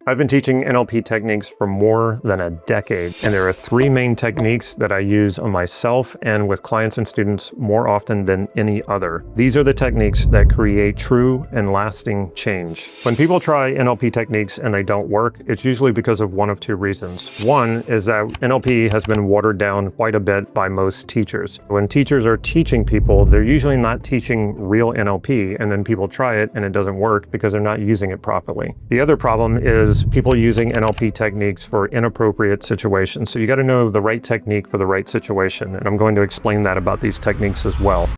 I've been teaching NLP techniques for more than a decade, and there are three main techniques that I use on myself and with clients and students more often than any other. These are the techniques that create true and lasting change. When people try NLP techniques and they don't work, it's usually because of one of two reasons. One is that NLP has been watered down quite a bit by most teachers. When teachers are teaching people, they're usually not teaching real NLP, and then people try it and it doesn't work because they're not using it properly. The other problem is people using NLP techniques for inappropriate situations. So you got to know the right technique for the right situation, and I'm going to explain that about these techniques as well.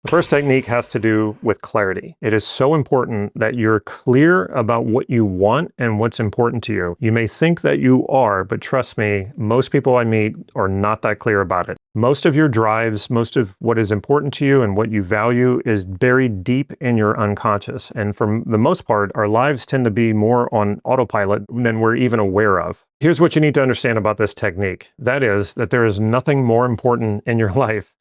The first technique has to do with clarity. It is so important that you're clear about what you want and what's important to you. You may think that you are, but trust me, most people I meet are not that clear about it. Most of your drives, most of what is important to you and what you value is buried deep in your unconscious. And for the most part, our lives tend to be more on autopilot than we're even aware of. Here's what you need to understand about this technique. That is that there is nothing more important in your life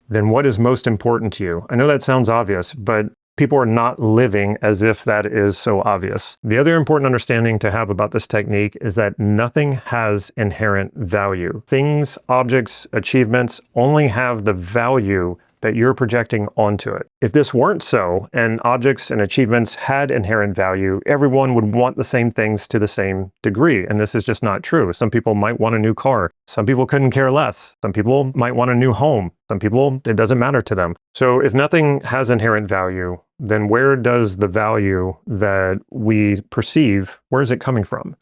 than what is most important to you. I know that sounds obvious, but people are not living as if that is so obvious. The other important understanding to have about this technique is that nothing has inherent value. Things, objects, achievements only have the value that you're projecting onto it. If this weren't so, and objects and achievements had inherent value, everyone would want the same things to the same degree, and this is just not true. Some people might want a new car. Some people couldn't care less. Some people might want a new home. Some people, it doesn't matter to them. So if nothing has inherent value, then where does the value that we perceive, where is it coming from?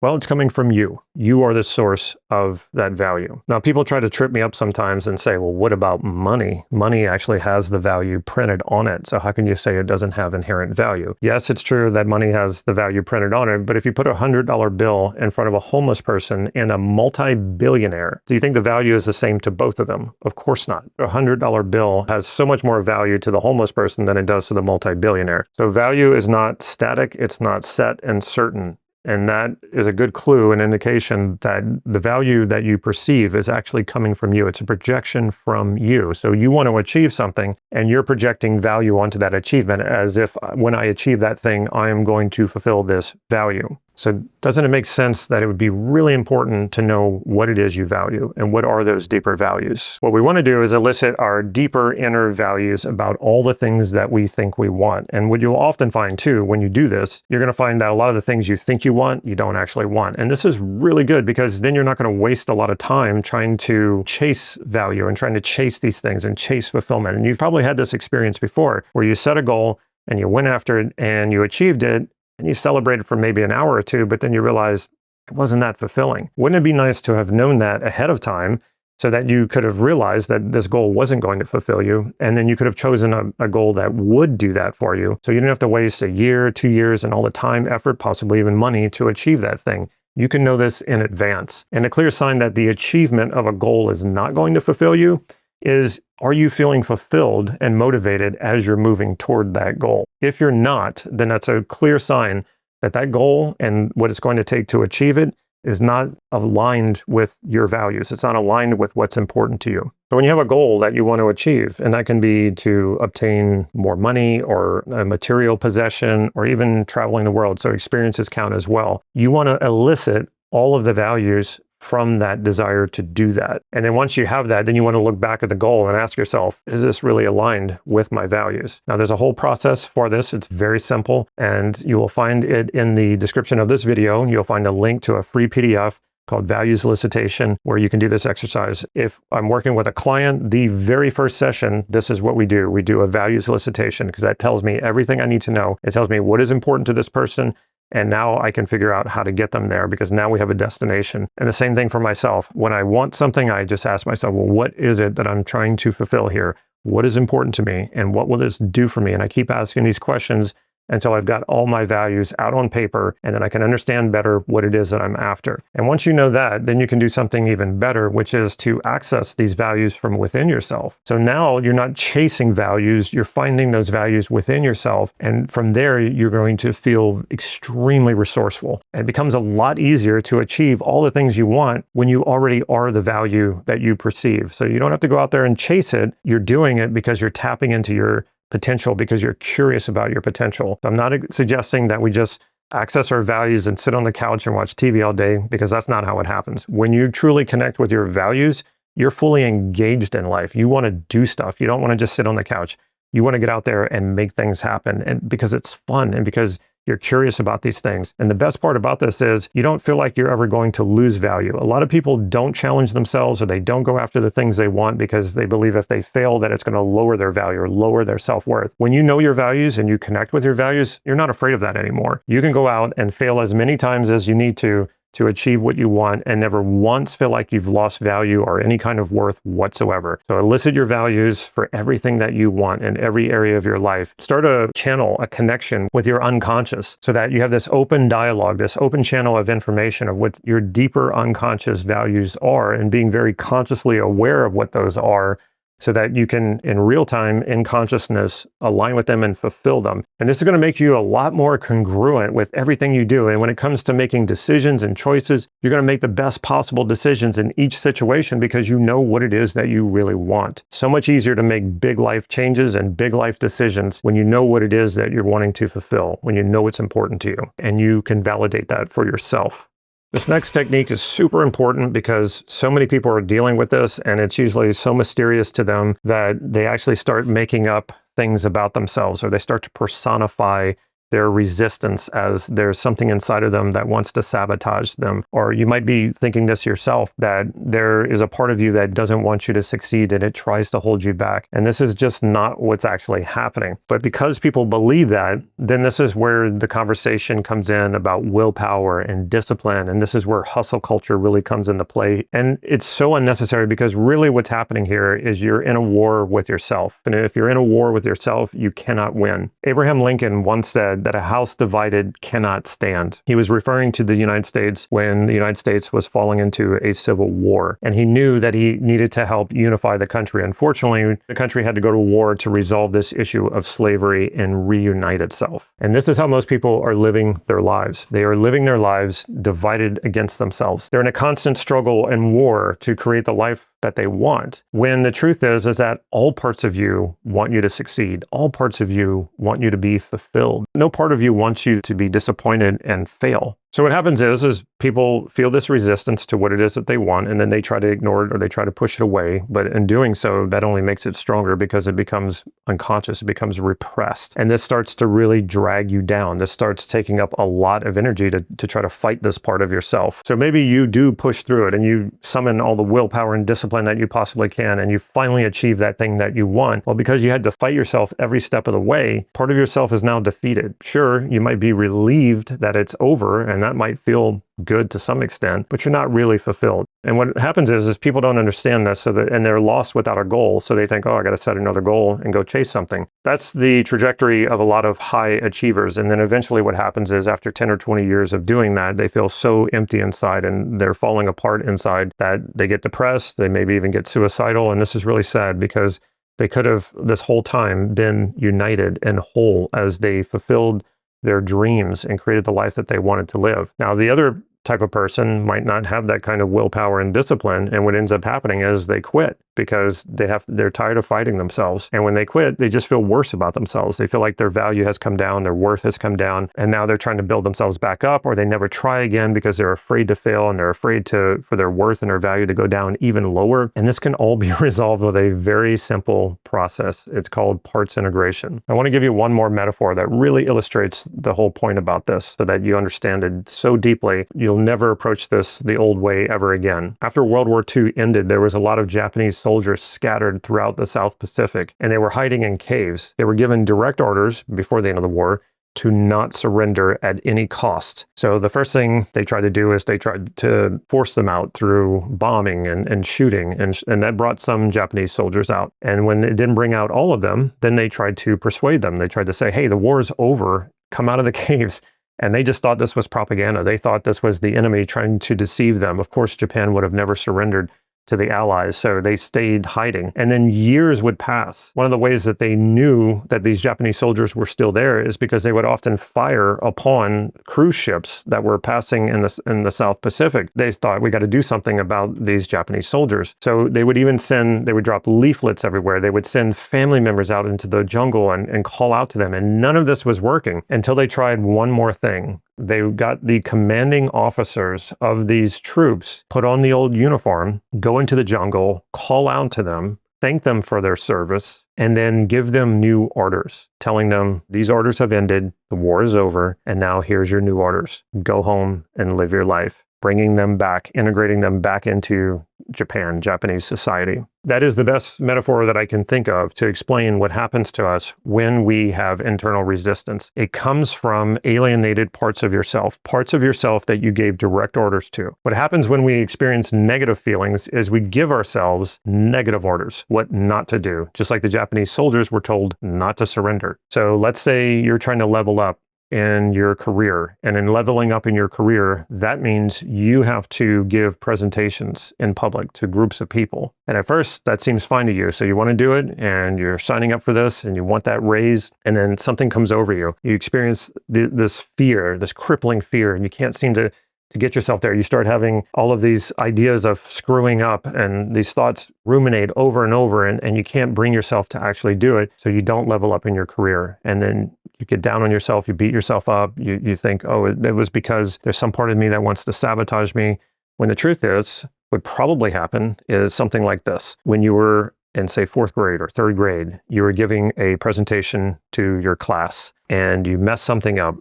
Well, it's coming from you. You are the source of that value. Now, people try to trip me up sometimes and say, well, what about money? Money actually has the value printed on it. So how can you say it doesn't have inherent value? Yes, it's true that money has the value printed on it, but if you put a $100 bill in front of a homeless person and a multi-billionaire, do you think the value is the same to both of them? Of course not. A $100 bill has so much more value to the homeless person than it does to the multi-billionaire. So value is not static, it's not set and certain. And that is a good clue, an indication that the value that you perceive is actually coming from you. It's a projection from you. So you want to achieve something and you're projecting value onto that achievement as if when I achieve that thing, I am going to fulfill this value. So doesn't it make sense that it would be really important to know what it is you value and what are those deeper values? What we want to do is elicit our deeper inner values about all the things that we think we want. And what you'll often find too, when you do this, you're going to find that a lot of the things you think you want, you don't actually want. And this is really good because then you're not going to waste a lot of time trying to chase value and trying to chase these things and chase fulfillment. And you've probably had this experience before where you set a goal and you went after it and you achieved it, and you celebrated for maybe an hour or two, but then you realize it wasn't that fulfilling. Wouldn't it be nice to have known that ahead of time so that you could have realized that this goal wasn't going to fulfill you, and then you could have chosen a goal that would do that for you, so you didn't have to waste a year, 2 years, and all the time, effort, possibly even money to achieve that thing. You can know this in advance. And a clear sign that the achievement of a goal is not going to fulfill you is, are you feeling fulfilled and motivated as you're moving toward that goal? If you're not, then that's a clear sign that that goal and what it's going to take to achieve it is not aligned with your values. It's not aligned with what's important to you. So when you have a goal that you want to achieve, and that can be to obtain more money or a material possession or even traveling the world, so experiences count as well, you want to elicit all of the values from that desire to do that. And then once you have that, then you want to look back at the goal and ask yourself, is this really aligned with my values? Now, there's a whole process for this. It's very simple, and you will find it in the description of this video. You'll find a link to a free PDF called Values Elicitation, where you can do this exercise. If I'm working with a client, the very first session, this is what we do. We do a values elicitation because that tells me everything I need to know. It tells me what is important to this person, and now I can figure out how to get them there because now we have a destination. And the same thing for myself. When I want something, I just ask myself, well, what is it that I'm trying to fulfill here? What is important to me? And what will this do for me? And I keep asking these questions until I've got all my values out on paper, and then I can understand better what it is that I'm after. And once you know that, then you can do something even better, which is to access these values from within yourself. So now you're not chasing values, you're finding those values within yourself. And from there, you're going to feel extremely resourceful. And it becomes a lot easier to achieve all the things you want when you already are the value that you perceive. So you don't have to go out there and chase it. You're doing it because you're tapping into your potential, because you're curious about your potential. I'm not suggesting that we just access our values and sit on the couch and watch TV all day, because that's not how it happens. When you truly connect with your values, you're fully engaged in life. You want to do stuff. You don't want to just sit on the couch. You want to get out there and make things happen, and because it's fun and because you're curious about these things. And the best part about this is you don't feel like you're ever going to lose value. A lot of people don't challenge themselves, or they don't go after the things they want because they believe if they fail that it's going to lower their value or lower their self-worth. When you know your values and you connect with your values, you're not afraid of that anymore. You can go out and fail as many times as you need to achieve what you want, and never once feel like you've lost value or any kind of worth whatsoever. So elicit your values for everything that you want in every area of your life. Start a channel, a connection with your unconscious, so that you have this open dialogue, this open channel of information of what your deeper unconscious values are, and being very consciously aware of what those are, so that you can, in real time, in consciousness, align with them and fulfill them. And this is going to make you a lot more congruent with everything you do. And when it comes to making decisions and choices, you're going to make the best possible decisions in each situation, because you know what it is that you really want. So much easier to make big life changes and big life decisions when you know what it is that you're wanting to fulfill, when you know what's important to you, and you can validate that for yourself. This next technique is super important because so many people are dealing with this, and it's usually so mysterious to them that they actually start making up things about themselves, or they start to personify their resistance as there's something inside of them that wants to sabotage them. Or you might be thinking this yourself, that there is a part of you that doesn't want you to succeed and it tries to hold you back. And this is just not what's actually happening. But because people believe that, then this is where the conversation comes in about willpower and discipline. And this is where hustle culture really comes into play. And it's so unnecessary, because really what's happening here is you're in a war with yourself. And if you're in a war with yourself, you cannot win. Abraham Lincoln once said that a house divided cannot stand. He was referring to the United States when the United States was falling into a civil war. And he knew that he needed to help unify the country. Unfortunately, the country had to go to war to resolve this issue of slavery and reunite itself. And this is how most people are living their lives. They are living their lives divided against themselves. They're in a constant struggle and war to create the life that they want, when the truth is that all parts of you want you to succeed. All parts of you want you to be fulfilled. No part of you wants you to be disappointed and fail. So what happens is people feel this resistance to what it is that they want, and then they try to ignore it or they try to push it away. But in doing so, that only makes it stronger, because it becomes unconscious, it becomes repressed. And this starts to really drag you down. This starts taking up a lot of energy to try to fight this part of yourself. So maybe you do push through it and you summon all the willpower and discipline that you possibly can, and you finally achieve that thing that you want. Well, because you had to fight yourself every step of the way, part of yourself is now defeated. Sure, you might be relieved that it's over, and that might feel good to some extent, but you're not really fulfilled. And what happens is people don't understand this, and they're lost without a goal. So they think, oh, I got to set another goal and go chase something. That's the trajectory of a lot of high achievers. And then eventually what happens is, after 10 or 20 years of doing that, they feel so empty inside and they're falling apart inside that they get depressed. They maybe even get suicidal. And this is really sad, because they could have this whole time been united and whole as they fulfilled their dreams and created the life that they wanted to live. Now, the other type of person might not have that kind of willpower and discipline, and what ends up happening is they quit, because they're tired of fighting themselves. And when they quit, they just feel worse about themselves. They feel like their value has come down, their worth has come down, and now they're trying to build themselves back up, or they never try again because they're afraid to fail, and they're afraid for their worth and their value to go down even lower. And this can all be resolved with a very simple process. It's called parts integration. I want to give you one more metaphor that really illustrates the whole point about this, so that you understand it so deeply, you'll never approach this the old way ever again. After World War II ended, there was a lot of Japanese soldiers scattered throughout the South Pacific, and they were hiding in caves. They were given direct orders before the end of the war to not surrender at any cost. So the first thing they tried to do is they tried to force them out through bombing and shooting, and that brought some Japanese soldiers out. And when it didn't bring out all of them, then they tried to persuade them. They tried to say, hey, the war is over, come out of the caves. And they just thought this was propaganda. They thought this was the enemy trying to deceive them. Of course, Japan would have never surrendered to the Allies, so they stayed hiding. And then years would pass. One of the ways that they knew that these Japanese soldiers were still there is because they would often fire upon cruise ships that were passing in the South Pacific. They thought, we got to do something about these Japanese soldiers. So they would drop leaflets everywhere. They would send family members out into the jungle and call out to them. And none of this was working until they tried one more thing. They got the commanding officers of these troops put on the old uniform, go into the jungle, call out to them, thank them for their service, and then give them new orders, telling them these orders have ended, the war is over, and now here's your new orders. Go home and live your life, bringing them back, integrating them back into Japanese society. That is the best metaphor that I can think of to explain what happens to us when we have internal resistance. It comes from alienated parts of yourself that you gave direct orders to. What happens when we experience negative feelings is we give ourselves negative orders, what not to do, just like the Japanese soldiers were told not to surrender. So let's say you're trying to level up in your career. And in leveling up in your career, that means you have to give presentations in public to groups of people. And at first, that seems fine to you. So you want to do it, and you're signing up for this, and you want that raise, and then something comes over you. You experience this fear, this crippling fear, and you can't seem to get yourself there. You start having all of these ideas of screwing up, and these thoughts ruminate over and over, and you can't bring yourself to actually do it. So you don't level up in your career. And then you get down on yourself, you beat yourself up, you think, oh, it was because there's some part of me that wants to sabotage me. When the truth is, what probably happened is something like this. When you were in, say, 4th grade or 3rd grade, you were giving a presentation to your class, and you messed something up.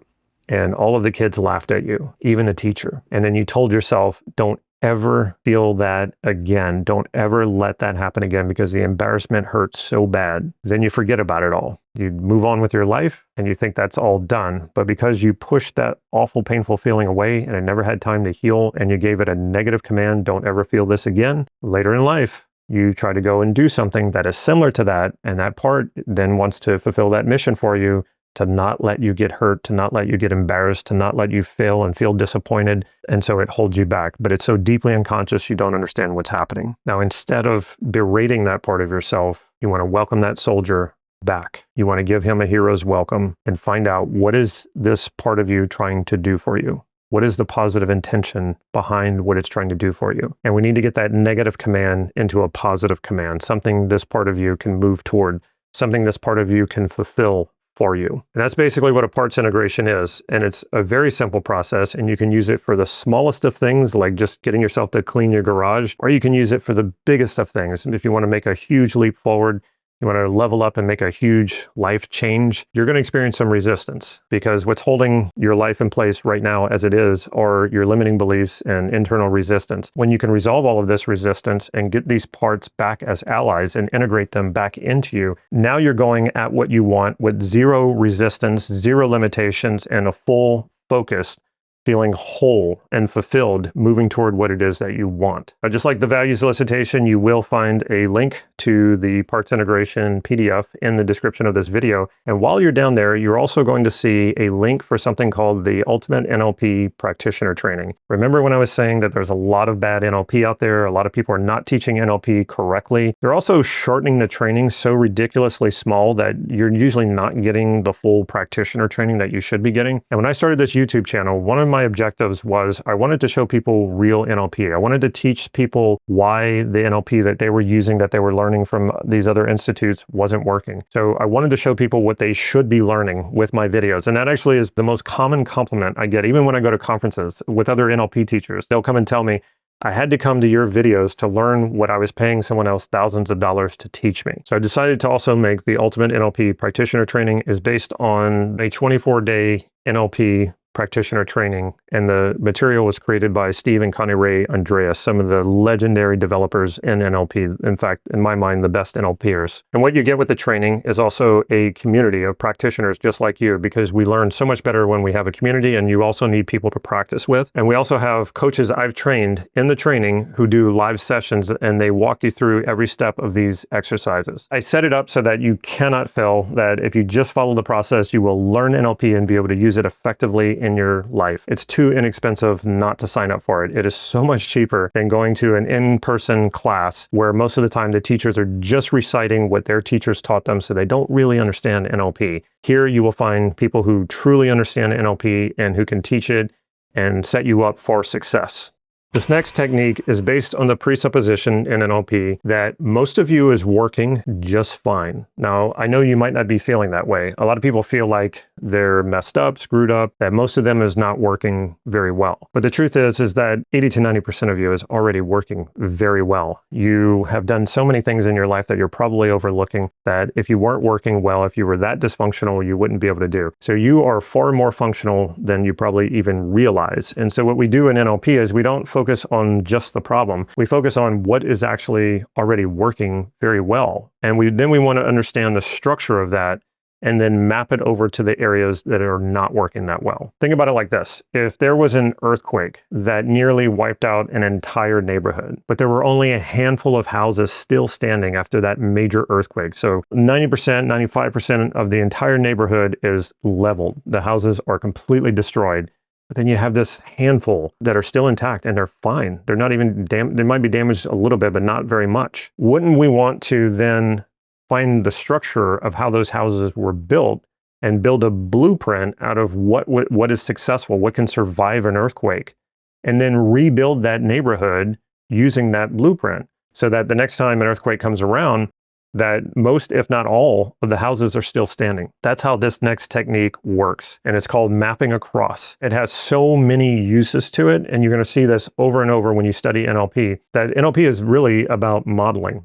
And all of the kids laughed at you, even the teacher. And then you told yourself, don't ever feel that again. Don't ever let that happen again, because the embarrassment hurts so bad. Then you forget about it all. You move on with your life and you think that's all done. But because you pushed that awful, painful feeling away and it never had time to heal, and you gave it a negative command, don't ever feel this again, later in life, you try to go and do something that is similar to that. And that part then wants to fulfill that mission for you, to not let you get hurt, to not let you get embarrassed, to not let you fail and feel disappointed. And so it holds you back. But it's so deeply unconscious, you don't understand what's happening. Now, instead of berating that part of yourself, you want to welcome that soldier back. You want to give him a hero's welcome and find out, what is this part of you trying to do for you? What is the positive intention behind what it's trying to do for you? And we need to get that negative command into a positive command, something this part of you can move toward, something this part of you can fulfill for you. And that's basically what a parts integration is. And it's a very simple process, and you can use it for the smallest of things, like just getting yourself to clean your garage, or you can use it for the biggest of things. And if you want to make a huge leap forward, you want to level up and make a huge life change, you're going to experience some resistance, because what's holding your life in place right now as it is are your limiting beliefs and internal resistance. When you can resolve all of this resistance and get these parts back as allies and integrate them back into you, now you're going at what you want with zero resistance, zero limitations, and a full focus, feeling whole and fulfilled, moving toward what it is that you want. Just like the value solicitation, you will find a link to the parts integration PDF in the description of this video. And while you're down there, you're also going to see a link for something called the Ultimate NLP Practitioner Training. Remember when I was saying that there's a lot of bad NLP out there? A lot of people are not teaching NLP correctly. They're also shortening the training so ridiculously small that you're usually not getting the full practitioner training that you should be getting. And when I started this YouTube channel, one of my objectives was I wanted to show people real NLP. I wanted to teach people why the NLP that they were using, that they were learning from these other institutes, wasn't working. So I wanted to show people what they should be learning with my videos. And that actually is the most common compliment I get, even when I go to conferences with other NLP teachers. They'll come and tell me, I had to come to your videos to learn what I was paying someone else thousands of dollars to teach me. So I decided to also make the Ultimate NLP Practitioner Training is based on a 24-day NLP practitioner training, and the material was created by Steve and Connie Ray Andreas, some of the legendary developers in NLP. In fact, in my mind, the best NLPers. And what you get with the training is also a community of practitioners just like you, because we learn so much better when we have a community, and you also need people to practice with. And we also have coaches I've trained in the training who do live sessions, and they walk you through every step of these exercises. I set it up so that you cannot fail, that if you just follow the process, you will learn NLP and be able to use it effectively in your life. It's too inexpensive not to sign up for it. It is so much cheaper than going to an in-person class where most of the time the teachers are just reciting what their teachers taught them, so they don't really understand NLP. Here you will find people who truly understand NLP and who can teach it and set you up for success. This next technique is based on the presupposition in NLP that most of you is working just fine. Now, I know you might not be feeling that way. A lot of people feel like they're messed up, screwed up, that most of them is not working very well. But the truth is that 80 to 90% of you is already working very well. You have done so many things in your life that you're probably overlooking that if you weren't working well, if you were that dysfunctional, you wouldn't be able to do. So you are far more functional than you probably even realize. And so what we do in NLP is we don't focus on just the problem. We focus on what is actually already working very well. And then we want to understand the structure of that and then map it over to the areas that are not working that well. Think about it like this. If there was an earthquake that nearly wiped out an entire neighborhood, but there were only a handful of houses still standing after that major earthquake. So 90%, 95% of the entire neighborhood is leveled. The houses are completely destroyed. But then you have this handful that are still intact and they're fine. They're not even they might be damaged a little bit, but not very much. Wouldn't we want to then find the structure of how those houses were built and build a blueprint out of what is successful, what can survive an earthquake, and then rebuild that neighborhood using that blueprint so that the next time an earthquake comes around, that most, if not all, of the houses are still standing. That's how this next technique works. And it's called mapping across. It has so many uses to it. And you're going to see this over and over when you study NLP, that NLP is really about modeling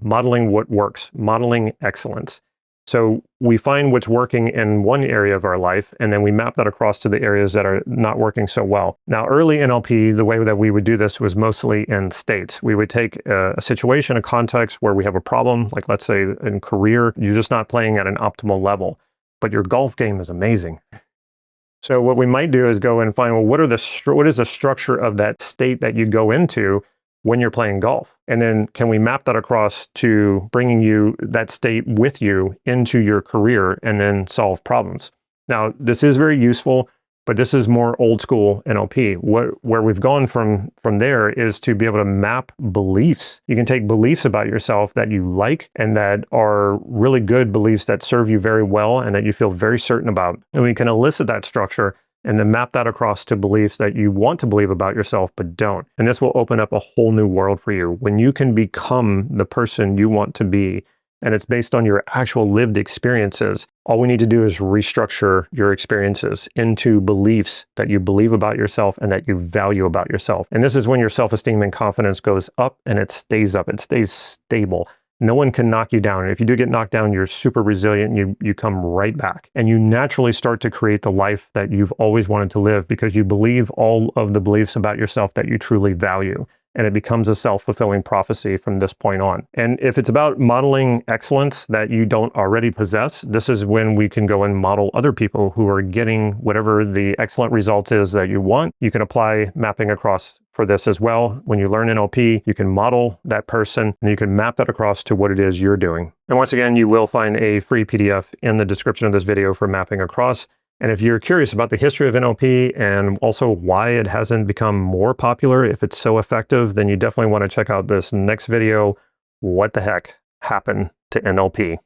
what works, modeling excellence. So we find what's working in one area of our life, and then we map that across to the areas that are not working so well. Now, early NLP, the way that we would do this was mostly in states. We would take a situation, a context where we have a problem, like let's say in career, you're just not playing at an optimal level, but your golf game is amazing. So what we might do is go and find, well, what is the structure of that state that you go into when you're playing golf? And then can we map that across to bringing you that state with you into your career and then solve problems? Now, this is very useful, but this is more old school NLP. Where we've gone from there is to be able to map beliefs. You can take beliefs about yourself that you like and that are really good beliefs that serve you very well and that you feel very certain about. And we can elicit that structure and then map that across to beliefs that you want to believe about yourself but don't. And this will open up a whole new world for you. When you can become the person you want to be, and it's based on your actual lived experiences, all we need to do is restructure your experiences into beliefs that you believe about yourself and that you value about yourself. And this is when your self-esteem and confidence goes up and it stays up, it stays stable. No one can knock you down. And if you do get knocked down, you're super resilient. You come right back. And you naturally start to create the life that you've always wanted to live because you believe all of the beliefs about yourself that you truly value. And it becomes a self-fulfilling prophecy from this point on. And if it's about modeling excellence that you don't already possess, this is when we can go and model other people who are getting whatever the excellent results is that you want. You can apply mapping across for this as well. When you learn NLP, you can model that person and you can map that across to what it is you're doing. And once again, you will find a free PDF in the description of this video for mapping across. And if you're curious about the history of NLP and also why it hasn't become more popular, if it's so effective, then you definitely want to check out this next video, What the Heck Happened to NLP?